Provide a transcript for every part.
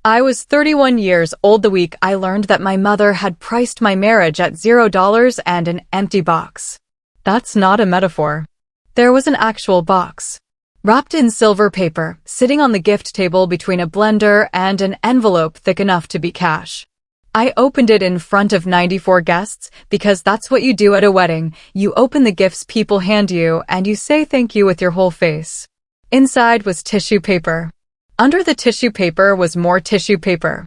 I was 31 years old the week I learned that my mother had priced my marriage at $0 and an empty box. That's not a metaphor. There was an actual box, wrapped in silver paper, sitting on the gift table between a blender and an envelope thick enough to be cash. I opened it in front of 94 guests because that's what you do at a wedding. You open the gifts people hand you and you say thank you with your whole face. Inside was tissue paper. Under the tissue paper was more tissue paper.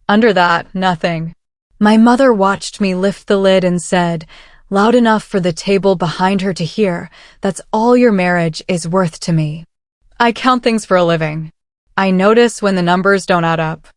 Under that, nothing. My mother watched me lift the lid and said, loud enough for the table behind her to hear, "That's all your marriage is worth to me." I count things for a living. I notice when the numbers don't add up.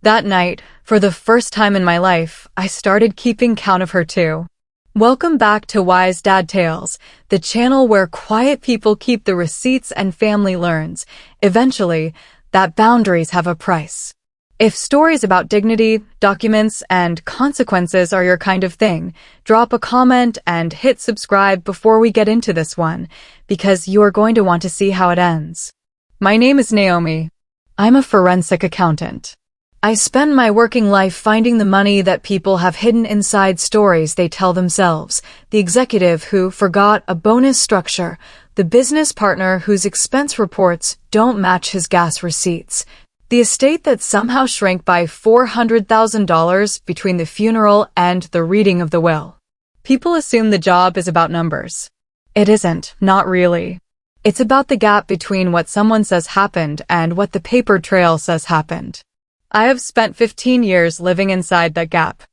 That night, for the first time in my life, I started keeping count of her too. Welcome back to Wise Dad Tales, the channel where quiet people keep the receipts and family learns, eventually, that boundaries have a price. If stories about dignity, documents, and consequences are your kind of thing, drop a comment and hit subscribe before we get into this one, because you are going to want to see how it ends. My name is Naomi. I'm a forensic accountant. I spend my working life finding the money that people have hidden inside stories they tell themselves, the executive who forgot a bonus structure, the business partner whose expense reports don't match his gas receipts, the estate that somehow shrank by $400,000 between the funeral and the reading of the will. People assume the job is about numbers. It isn't, not really. It's about the gap between what someone says happened and what the paper trail says happened. I have spent 15 years living inside that gap.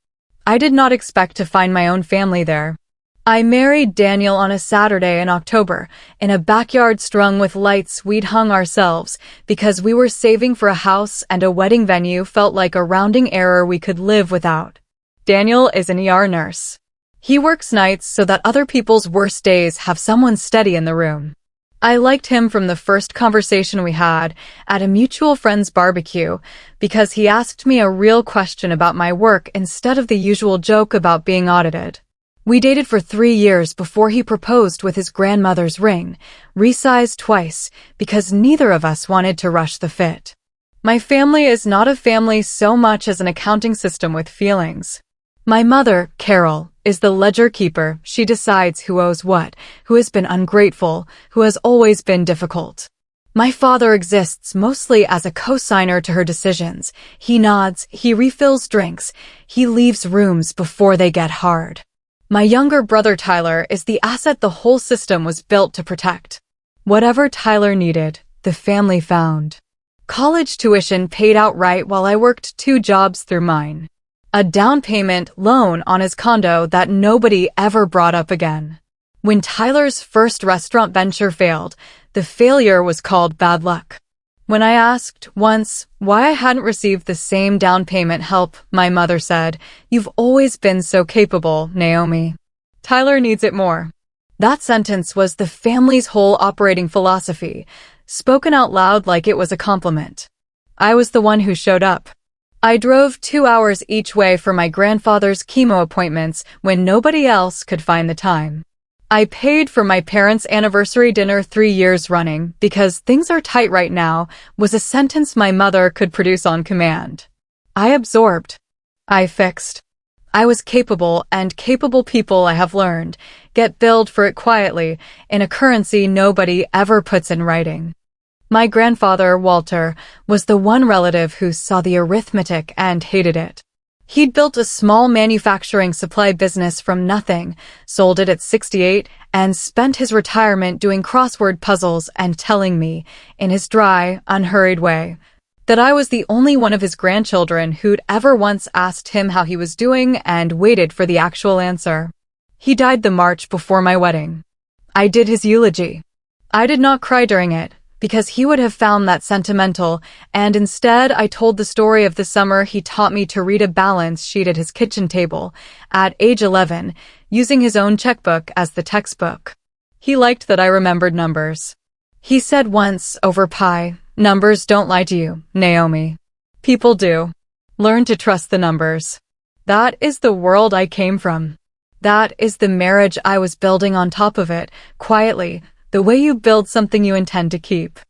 I did not expect to find my own family there. I married Daniel on a Saturday in October, in a backyard strung with lights we'd hung ourselves, because we were saving for a house and a wedding venue felt like a rounding error we could live without. Daniel is an ER nurse. He works nights so that other people's worst days have someone steady in the room. I liked him from the first conversation we had at a mutual friend's barbecue because he asked me a real question about my work instead of the usual joke about being audited. We dated for 3 years before he proposed with his grandmother's ring, resized twice because neither of us wanted to rush the fit. My family is not a family so much as an accounting system with feelings. My mother, Carol, is the ledger keeper. She decides who owes what, who has been ungrateful, who has always been difficult. My father exists mostly as a co-signer to her decisions. He nods, he refills drinks, he leaves rooms before they get hard. My younger brother Tyler is the asset the whole system was built to protect. Whatever Tyler needed, the family found. College tuition paid outright while I worked 2 jobs through mine. A down payment loan on his condo that nobody ever brought up again. When Tyler's first restaurant venture failed, the failure was called bad luck. When I asked once why I hadn't received the same down payment help, my mother said, "You've always been so capable, Naomi. Tyler needs it more." That sentence was the family's whole operating philosophy, spoken out loud like it was a compliment. I was the one who showed up. I drove 2 hours each way for my grandfather's chemo appointments when nobody else could find the time. I paid for my parents' anniversary dinner 3 years running because "things are tight right now" was a sentence my mother could produce on command. I absorbed. I fixed. I was capable, and capable people, I have learned, get billed for it quietly, in a currency nobody ever puts in writing. My grandfather, Walter, was the one relative who saw the arithmetic and hated it. He'd built a small manufacturing supply business from nothing, sold it at 68, and spent his retirement doing crossword puzzles and telling me, in his dry, unhurried way, that I was the only one of his grandchildren who'd ever once asked him how he was doing and waited for the actual answer. He died the March before my wedding. I did his eulogy. I did not cry during it, because he would have found that sentimental, and instead I told the story of the summer he taught me to read a balance sheet at his kitchen table, at age 11, using his own checkbook as the textbook. He liked that I remembered numbers. He said once, over pie, "Numbers don't lie to you, Naomi. People do. Learn to trust the numbers." That is the world I came from. That is the marriage I was building on top of it, quietly, the way you build something you intend to keep.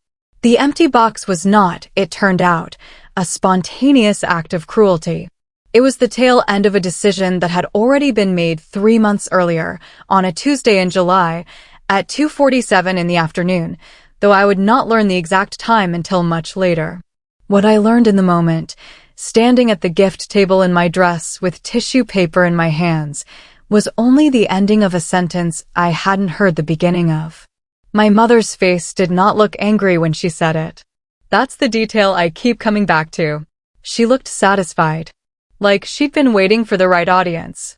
The empty box was not, it turned out, a spontaneous act of cruelty. It was the tail end of a decision that had already been made 3 months earlier, on a Tuesday in July, at 2:47 in the afternoon, though I would not learn the exact time until much later. What I learned in the moment, standing at the gift table in my dress with tissue paper in my hands, was only the ending of a sentence I hadn't heard the beginning of. My mother's face did not look angry when she said it. That's the detail I keep coming back to. She looked satisfied, like she'd been waiting for the right audience.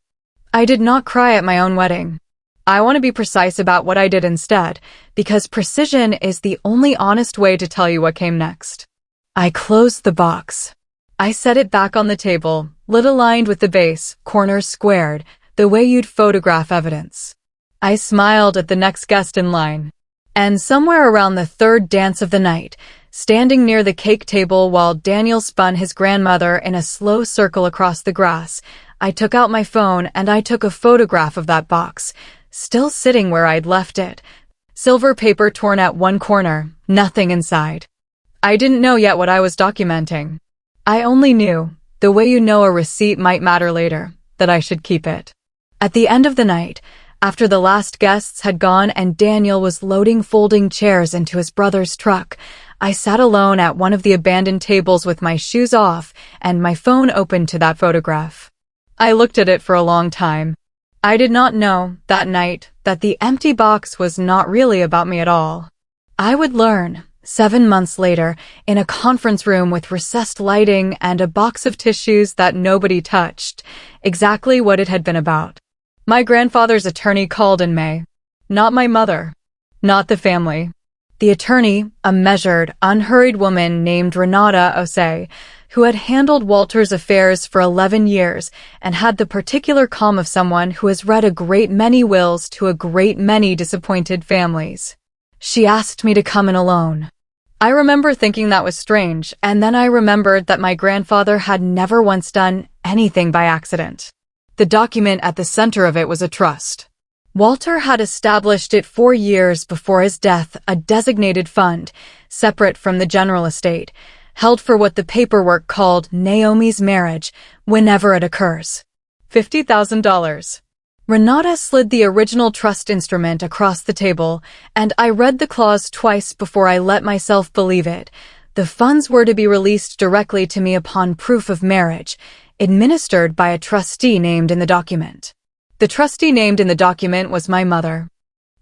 I did not cry at my own wedding. I want to be precise about what I did instead, because precision is the only honest way to tell you what came next. I closed the box. I set it back on the table, lid aligned with the base, corners squared, the way you'd photograph evidence. I smiled at the next guest in line. And somewhere around the third dance of the night, standing near the cake table while Daniel spun his grandmother in a slow circle across the grass, I took out my phone and I took a photograph of that box, still sitting where I'd left it. Silver paper torn at one corner, nothing inside. I didn't know yet what I was documenting. I only knew, the way you know a receipt might matter later, that I should keep it. At the end of the night, after the last guests had gone and Daniel was loading folding chairs into his brother's truck, I sat alone at one of the abandoned tables with my shoes off and my phone open to that photograph. I looked at it for a long time. I did not know, that night, that the empty box was not really about me at all. I would learn, 7 months later, in a conference room with recessed lighting and a box of tissues that nobody touched, exactly what it had been about. My grandfather's attorney called in May. Not my mother. Not the family. The attorney, a measured, unhurried woman named Renata Osei, who had handled Walter's affairs for 11 years and had the particular calm of someone who has read a great many wills to a great many disappointed families. She asked me to come in alone. I remember thinking that was strange, and then I remembered that my grandfather had never once done anything by accident. The document at the center of it was a trust. Walter had established it 4 years before his death, a designated fund, separate from the general estate, held for what the paperwork called Naomi's marriage, whenever it occurs. $50,000. Renata slid the original trust instrument across the table, and I read the clause twice before I let myself believe it. The funds were to be released directly to me upon proof of marriage, administered by a trustee named in the document. The trustee named in the document was my mother.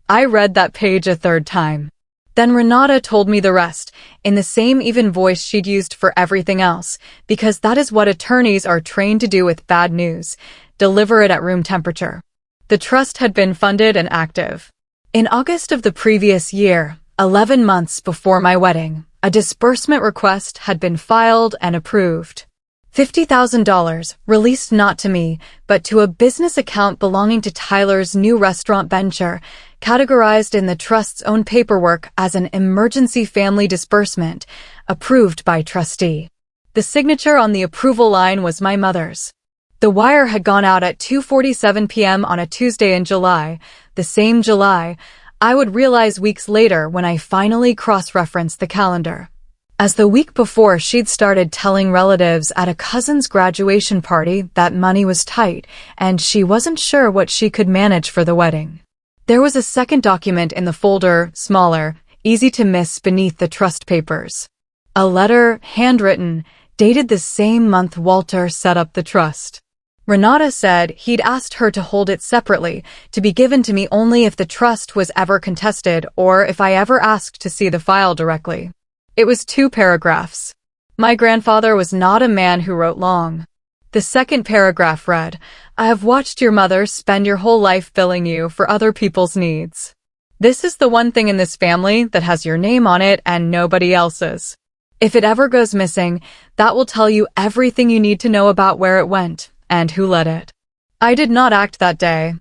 I read that page a third time. Then Renata told me the rest, in the same even voice she'd used for everything else, because that is what attorneys are trained to do with bad news, deliver it at room temperature. The trust had been funded and active. In August of the previous year, 11 months before my wedding, a disbursement request had been filed and approved. $50,000, released not to me, but to a business account belonging to Tyler's new restaurant venture, categorized in the trust's own paperwork as an emergency family disbursement, approved by trustee. The signature on the approval line was my mother's. The wire had gone out at 2:47 p.m. on a Tuesday in July, the same July I would realize weeks later when I finally cross-referenced the calendar. As the week before she'd started telling relatives at a cousin's graduation party that money was tight and she wasn't sure what she could manage for the wedding. There was a second document in the folder, smaller, easy to miss beneath the trust papers. A letter, handwritten, dated the same month Walter set up the trust. Renata said he'd asked her to hold it separately, to be given to me only if the trust was ever contested or if I ever asked to see the file directly. It was 2 paragraphs. My grandfather was not a man who wrote long. The second paragraph read, "I have watched your mother spend your whole life billing you for other people's needs. This is the one thing in this family that has your name on it and nobody else's. If it ever goes missing, that will tell you everything you need to know about where it went and who let it." I did not act that day.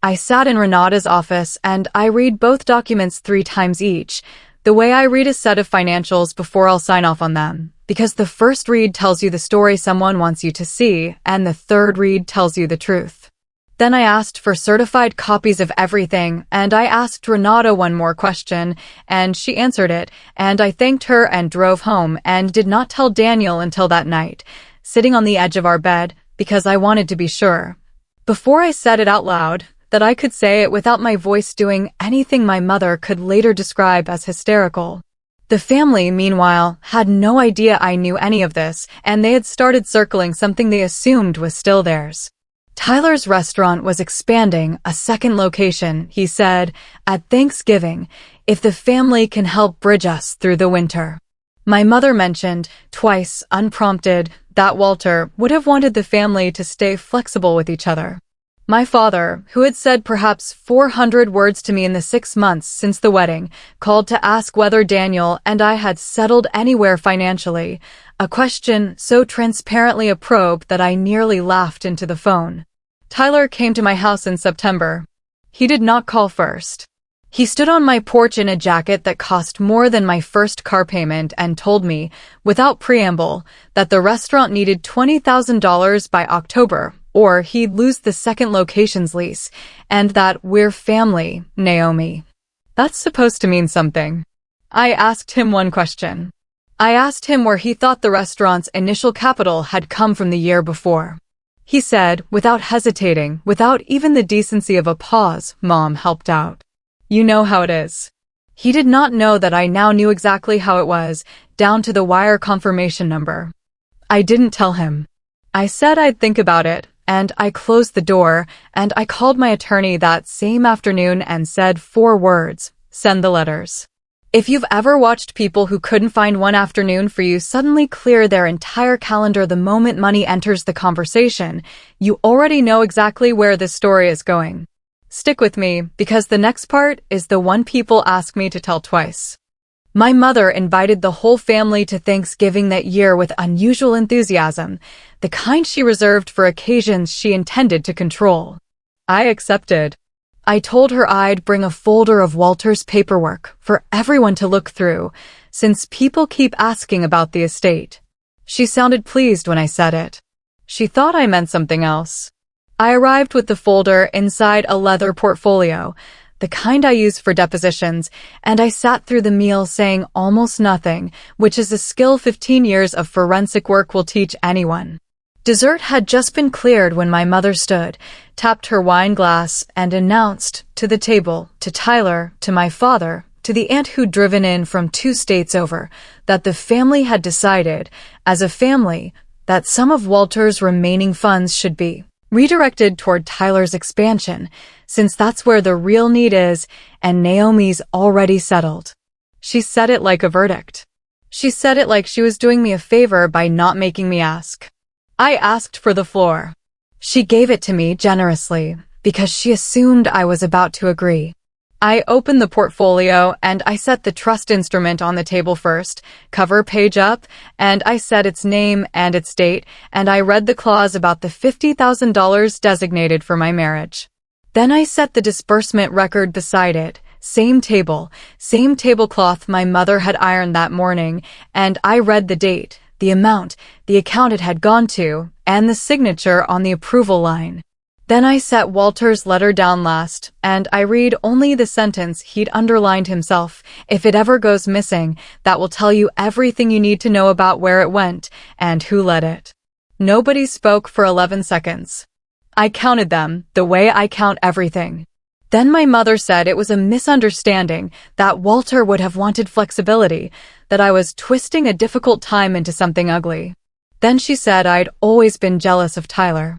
I sat in Renata's office and I read both documents 3 times each, the way I read a set of financials before I'll sign off on them, because the first read tells you the story someone wants you to see, and the third read tells you the truth. Then I asked for certified copies of everything, and I asked Renata one more question, and she answered it, and I thanked her and drove home and did not tell Daniel until that night, sitting on the edge of our bed, because I wanted to be sure, before I said it out loud, that I could say it without my voice doing anything my mother could later describe as hysterical. The family, meanwhile, had no idea I knew any of this, and they had started circling something they assumed was still theirs. Tyler's restaurant was expanding a second location, he said, at Thanksgiving, if the family can help bridge us through the winter. My mother mentioned, twice, unprompted, that Walter would have wanted the family to stay flexible with each other. My father, who had said perhaps 400 words to me in the 6 months since the wedding, called to ask whether Daniel and I had settled anywhere financially, a question so transparently a probe that I nearly laughed into the phone. Tyler came to my house in September. He did not call first. He stood on my porch in a jacket that cost more than my first car payment and told me, without preamble, that the restaurant needed $20,000 by October, or he'd lose the second location's lease, and that we're family, Naomi. That's supposed to mean something. I asked him one question. I asked him where he thought the restaurant's initial capital had come from the year before. He said, without hesitating, without even the decency of a pause, Mom helped out. You know how it is. He did not know that I now knew exactly how it was, down to the wire confirmation number. I didn't tell him. I said I'd think about it, and I closed the door, and I called my attorney that same afternoon and said 4 words, send the letters. If you've ever watched people who couldn't find one afternoon for you suddenly clear their entire calendar the moment money enters the conversation, you already know exactly where this story is going. Stick with me, because the next part is the one people ask me to tell twice. My mother invited the whole family to Thanksgiving that year with unusual enthusiasm, the kind she reserved for occasions she intended to control. I accepted. I told her I'd bring a folder of Walter's paperwork for everyone to look through, since people keep asking about the estate. She sounded pleased when I said it. She thought I meant something else. I arrived with the folder inside a leather portfolio, the kind I use for depositions, and I sat through the meal saying almost nothing, which is a skill 15 years of forensic work will teach anyone. Dessert had just been cleared when my mother stood, tapped her wine glass, and announced, to the table, to Tyler, to my father, to the aunt who'd driven in from 2 states over, that the family had decided, as a family, that some of Walter's remaining funds should be redirected toward Tyler's expansion, since that's where the real need is, and Naomi's already settled. She said it like a verdict. She said it like she was doing me a favor by not making me ask. I asked for the floor. She gave it to me generously, because she assumed I was about to agree. I opened the portfolio and I set the trust instrument on the table first, cover page up, and I said its name and its date, and I read the clause about the $50,000 designated for my marriage. Then I set the disbursement record beside it, same tablecloth my mother had ironed that morning, and I read the date, the amount, the account it had gone to, and the signature on the approval line. Then I set Walter's letter down last, and I read only the sentence he'd underlined himself. If it ever goes missing, that will tell you everything you need to know about where it went and who let it. Nobody spoke for 11 seconds. I counted them, the way I count everything. Then my mother said it was a misunderstanding, that Walter would have wanted flexibility, that I was twisting a difficult time into something ugly. Then she said I'd always been jealous of Tyler.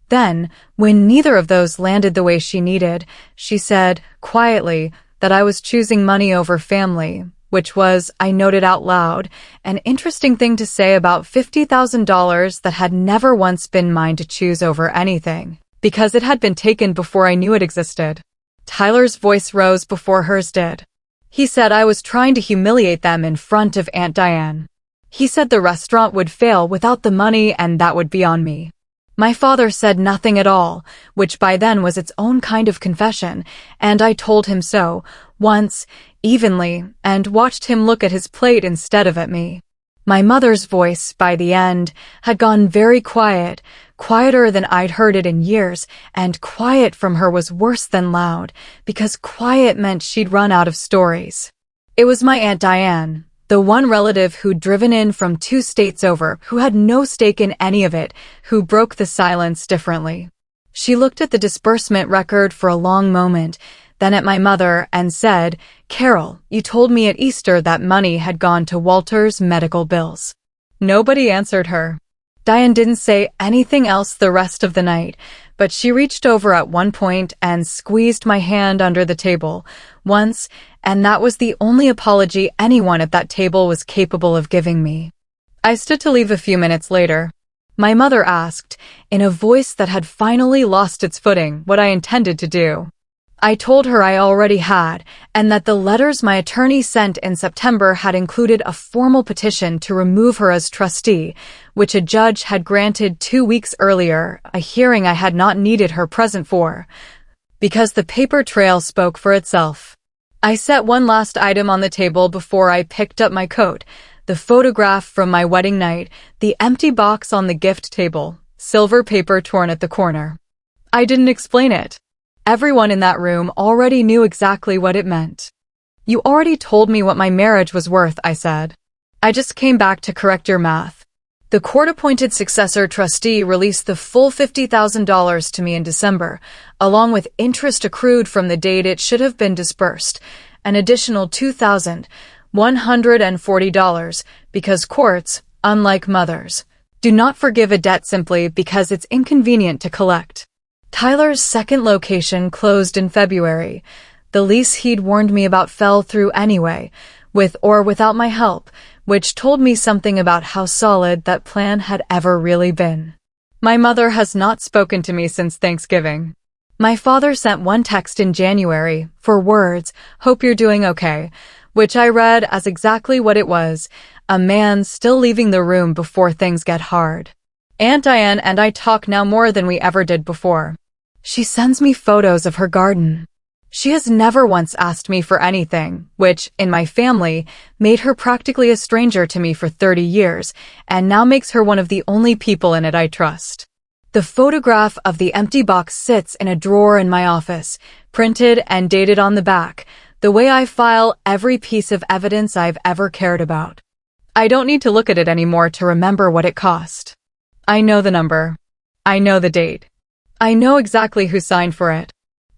Then, when neither of those landed the way she needed, she said, quietly, that I was choosing money over family, which was, I noted out loud, an interesting thing to say about $50,000 that had never once been mine to choose over anything, because it had been taken before I knew it existed. Tyler's voice rose before hers did. He said I was trying to humiliate them in front of Aunt Diane. He said the restaurant would fail without the money and that would be on me. My father said nothing at all, which by then was its own kind of confession, and I told him so, once, evenly, and watched him look at his plate instead of at me. My mother's voice, by the end, had gone very quiet, quieter than I'd heard it in years, and quiet from her was worse than loud, because quiet meant she'd run out of stories. It was my Aunt Diane, the one relative who'd driven in from 2 states over, who had no stake in any of it, who broke the silence differently. She looked at the disbursement record for a long moment, then at my mother, and said, "Carol, you told me at Easter that money had gone to Walter's medical bills." Nobody answered her. Diane didn't say anything else the rest of the night, but she reached over at one point and squeezed my hand under the table, once, and that was the only apology anyone at that table was capable of giving me. I stood to leave a few minutes later. My mother asked, in a voice that had finally lost its footing, what I intended to do. I told her I already had, and that the letters my attorney sent in September had included a formal petition to remove her as trustee, which a judge had granted 2 weeks earlier, a hearing I had not needed her present for, because the paper trail spoke for itself. I set one last item on the table before I picked up my coat, the photograph from my wedding night, the empty box on the gift table, silver paper torn at the corner. I didn't explain it. Everyone in that room already knew exactly what it meant. "You already told me what my marriage was worth," I said. "I just came back to correct your math." The court-appointed successor trustee released the full $50,000 to me in December, along with interest accrued from the date it should have been disbursed, an additional $2,140, because courts, unlike mothers, do not forgive a debt simply because it's inconvenient to collect. Tyler's second location closed in February. The lease he'd warned me about fell through anyway, with or without my help, which told me something about how solid that plan had ever really been. My mother has not spoken to me since Thanksgiving. My father sent one text in January, for words, "Hope you're doing okay," which I read as exactly what it was, a man still leaving the room before things get hard. Aunt Diane and I talk now more than we ever did before. She sends me photos of her garden. She has never once asked me for anything, which, in my family, made her practically a stranger to me for 30 years, and now makes her one of the only people in it I trust. The photograph of the empty box sits in a drawer in my office, printed and dated on the back, the way I file every piece of evidence I've ever cared about. I don't need to look at it anymore to remember what it cost. I know the number. I know the date. I know exactly who signed for it.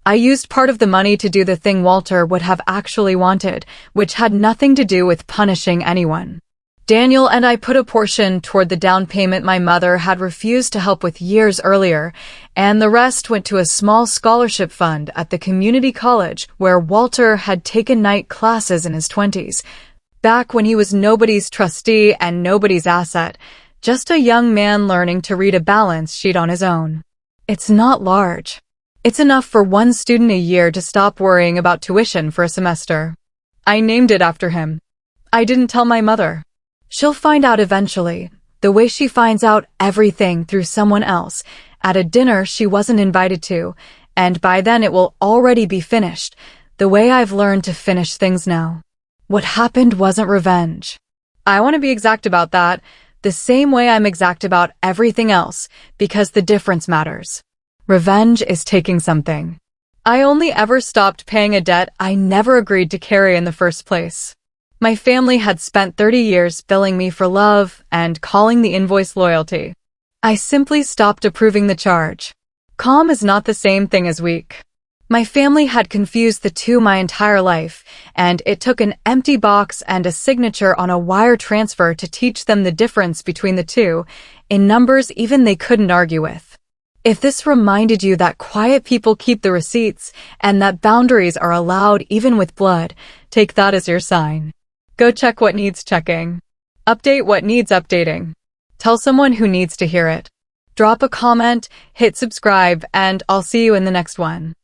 I used part of the money to do the thing Walter would have actually wanted, which had nothing to do with punishing anyone. Daniel and I put a portion toward the down payment my mother had refused to help with years earlier, and the rest went to a small scholarship fund at the community college where Walter had taken night classes in his 20s, back when he was nobody's trustee and nobody's asset, just a young man learning to read a balance sheet on his own. It's not large. It's enough for one student a year to stop worrying about tuition for a semester. I named it after him. I didn't tell my mother. She'll find out eventually, the way she finds out everything through someone else, at a dinner she wasn't invited to, and by then it will already be finished, the way I've learned to finish things now. What happened wasn't revenge. I want to be exact about that, the same way I'm exact about everything else, because the difference matters. Revenge is taking something. I only ever stopped paying a debt I never agreed to carry in the first place. My family had spent 30 years billing me for love and calling the invoice loyalty. I simply stopped approving the charge. Calm is not the same thing as weak. My family had confused the two my entire life, and it took an empty box and a signature on a wire transfer to teach them the difference between the two, in numbers even they couldn't argue with. If this reminded you that quiet people keep the receipts, and that boundaries are allowed even with blood, take that as your sign. Go check what needs checking. Update what needs updating. Tell someone who needs to hear it. Drop a comment, hit subscribe, and I'll see you in the next one.